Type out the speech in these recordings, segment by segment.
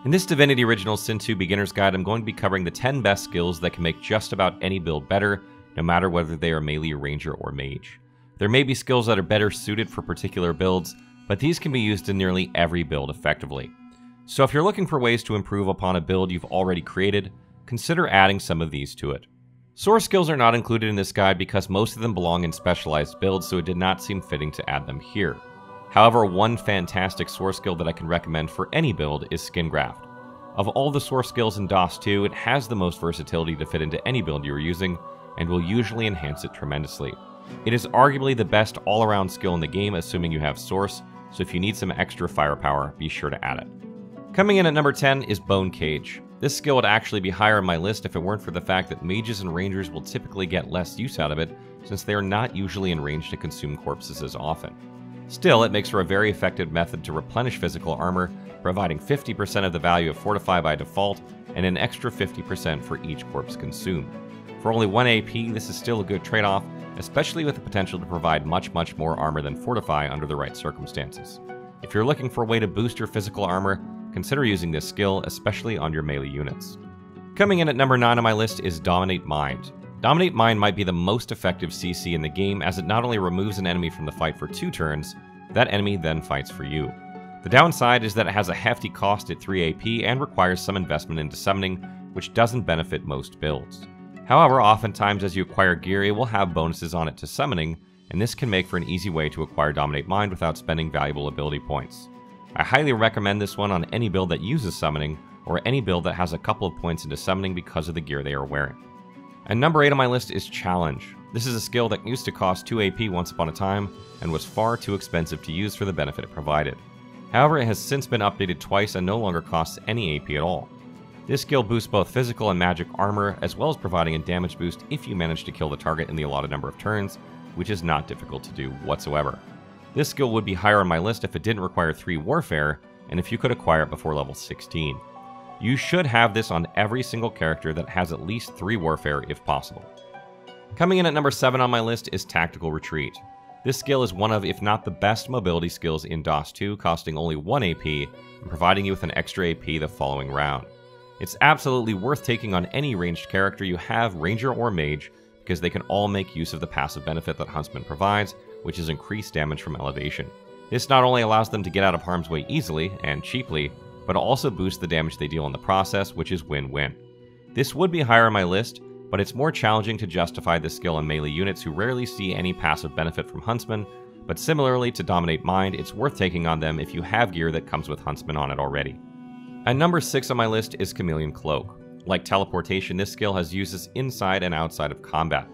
In this Divinity Original Sin 2 Beginner's Guide, I'm going to be covering the 10 best skills that can make just about any build better, no matter whether they are melee, ranger, or mage. There may be skills that are better suited for particular builds, but these can be used in nearly every build effectively. So if you're looking for ways to improve upon a build you've already created, consider adding some of these to it. Source skills are not included in this guide because most of them belong in specialized builds, so it did not seem fitting to add them here. However, one fantastic source skill that I can recommend for any build is Skin Graft. Of all the source skills in DOS 2, it has the most versatility to fit into any build you are using, and will usually enhance it tremendously. It is arguably the best all-around skill in the game, assuming you have source, so if you need some extra firepower, be sure to add it. Coming in at number 10 is Bone Cage. This skill would actually be higher on my list if it weren't for the fact that mages and rangers will typically get less use out of it, since they are not usually in range to consume corpses as often. Still, it makes for a very effective method to replenish physical armor, providing 50% of the value of Fortify by default, and an extra 50% for each corpse consumed. For only 1 AP, this is still a good trade-off, especially with the potential to provide much more armor than Fortify under the right circumstances. If you're looking for a way to boost your physical armor, consider using this skill, especially on your melee units. Coming in at number 9 on my list is Dominate Mind. Dominate Mind might be the most effective CC in the game, as it not only removes an enemy from the fight for 2 turns, that enemy then fights for you. The downside is that it has a hefty cost at 3 AP and requires some investment into summoning, which doesn't benefit most builds. However, oftentimes as you acquire gear, it will have bonuses on it to summoning, and this can make for an easy way to acquire Dominate Mind without spending valuable ability points. I highly recommend this one on any build that uses summoning, or any build that has a couple of points into summoning because of the gear they are wearing. And number 8 on my list is Challenge. This is a skill that used to cost 2 AP once upon a time, and was far too expensive to use for the benefit it provided. However, it has since been updated twice and no longer costs any AP at all. This skill boosts both physical and magic armor, as well as providing a damage boost if you manage to kill the target in the allotted number of turns, which is not difficult to do whatsoever. This skill would be higher on my list if it didn't require 3 Warfare, and if you could acquire it before level 16. You should have this on every single character that has at least 3 Warfare if possible. Coming in at number 7 on my list is Tactical Retreat. This skill is one of, if not the best mobility skills in DOS 2, costing only 1 AP, and providing you with an extra AP the following round. It's absolutely worth taking on any ranged character you have, ranger or mage, because they can all make use of the passive benefit that Huntsman provides, which is increased damage from elevation. This not only allows them to get out of harm's way easily and cheaply, but also boosts the damage they deal in the process, which is win-win. This would be higher on my list, but it's more challenging to justify this skill on melee units who rarely see any passive benefit from Huntsman, but similarly to Dominate Mind, it's worth taking on them if you have gear that comes with Huntsman on it already. At number 6 on my list is Chameleon Cloak. Like Teleportation, this skill has uses inside and outside of combat.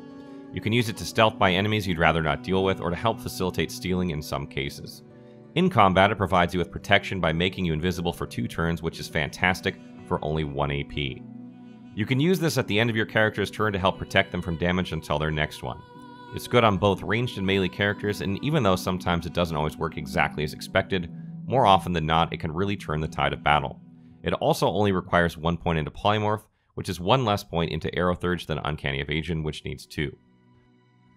You can use it to stealth by enemies you'd rather not deal with, or to help facilitate stealing in some cases. In combat, it provides you with protection by making you invisible for 2 turns, which is fantastic for only 1 AP. You can use this at the end of your character's turn to help protect them from damage until their next one. It's good on both ranged and melee characters, and even though sometimes it doesn't always work exactly as expected, more often than not, it can really turn the tide of battle. It also only requires 1 point into Polymorph, which is 1 less point into Aerotheurge than Uncanny Evasion, which needs 2.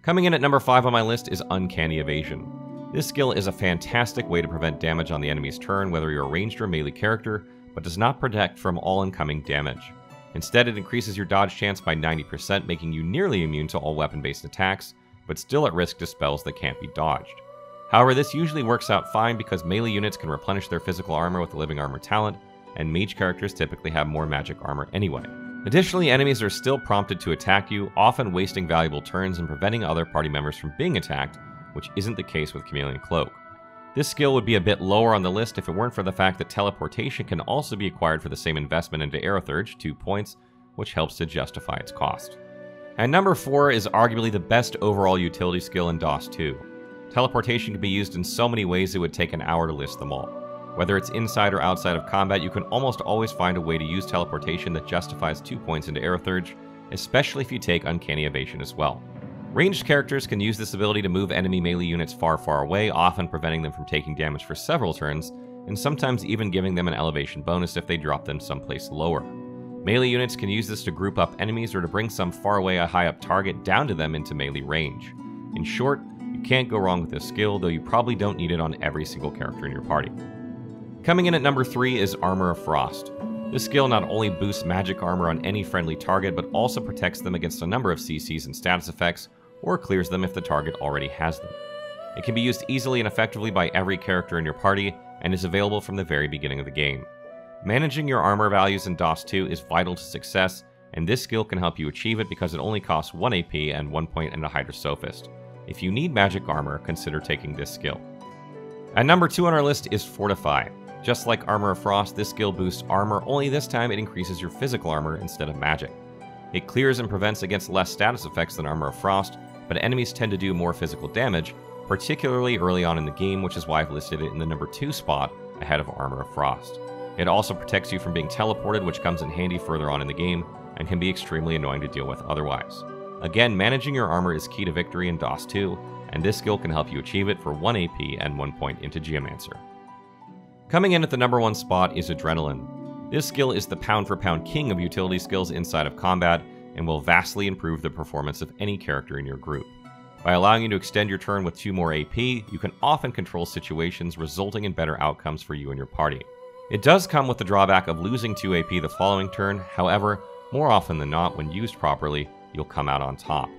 Coming in at number 5 on my list is Uncanny Evasion. This skill is a fantastic way to prevent damage on the enemy's turn, whether you're a ranged or melee character, but does not protect from all incoming damage. Instead, it increases your dodge chance by 90%, making you nearly immune to all weapon-based attacks, but still at risk to spells that can't be dodged. However, this usually works out fine because melee units can replenish their physical armor with the Living Armor talent, and mage characters typically have more magic armor anyway. Additionally, enemies are still prompted to attack you, often wasting valuable turns and preventing other party members from being attacked, which isn't the case with Chameleon Cloak. This skill would be a bit lower on the list if it weren't for the fact that Teleportation can also be acquired for the same investment into Aerotheurge, 2 points, which helps to justify its cost. And number 4 is arguably the best overall utility skill in DOS 2. Teleportation can be used in so many ways it would take an hour to list them all. Whether it's inside or outside of combat, you can almost always find a way to use Teleportation that justifies 2 points into Aerotheurge, especially if you take Uncanny Evasion as well. Ranged characters can use this ability to move enemy melee units far away, often preventing them from taking damage for several turns, and sometimes even giving them an elevation bonus if they drop them someplace lower. Melee units can use this to group up enemies or to bring some far away or high up target down to them into melee range. In short, you can't go wrong with this skill, though you probably don't need it on every single character in your party. Coming in at number 3 is Armor of Frost. This skill not only boosts magic armor on any friendly target, but also protects them against a number of CCs and status effects, or clears them if the target already has them. It can be used easily and effectively by every character in your party, and is available from the very beginning of the game. Managing your armor values in DOS 2 is vital to success, and this skill can help you achieve it because it only costs 1 AP and 1 point in a Hydra Sophist. If you need magic armor, consider taking this skill. At number 2 on our list is Fortify. Just like Armor of Frost, this skill boosts armor, only this time it increases your physical armor instead of magic. It clears and prevents against less status effects than Armor of Frost, but enemies tend to do more physical damage, particularly early on in the game, which is why I've listed it in the number 2 spot ahead of Armor of Frost. It also protects you from being teleported, which comes in handy further on in the game, and can be extremely annoying to deal with otherwise. Again, managing your armor is key to victory in DOS 2, and this skill can help you achieve it for 1 AP and 1 point into Geomancer. Coming in at the number 1 spot is Adrenaline. This skill is the pound-for-pound king of utility skills inside of combat, and will vastly improve the performance of any character in your group. By allowing you to extend your turn with 2 more AP, you can often control situations, resulting in better outcomes for you and your party. It does come with the drawback of losing 2 AP the following turn, however, more often than not, when used properly, you'll come out on top.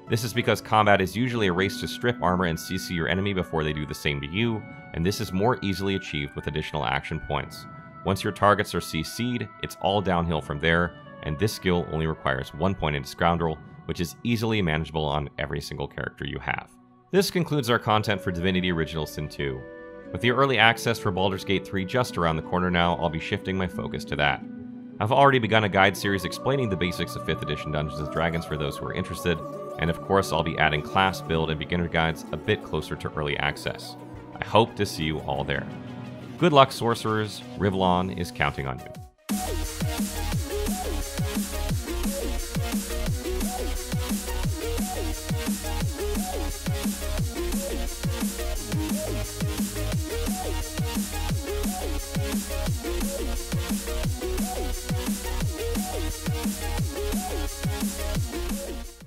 This is because combat is usually a race to strip armor and CC your enemy before they do the same to you, and this is more easily achieved with additional action points. Once your targets are CC'd, it's all downhill from there, and this skill only requires 1 point into Scoundrel, which is easily manageable on every single character you have. This concludes our content for Divinity Original Sin 2. With the early access for Baldur's Gate 3 just around the corner now, I'll be shifting my focus to that. I've already begun a guide series explaining the basics of 5th edition Dungeons & Dragons for those who are interested, and of course I'll be adding class, build, and beginner guides a bit closer to early access. I hope to see you all there. Good luck, Sorcerers. Rivellon is counting on you.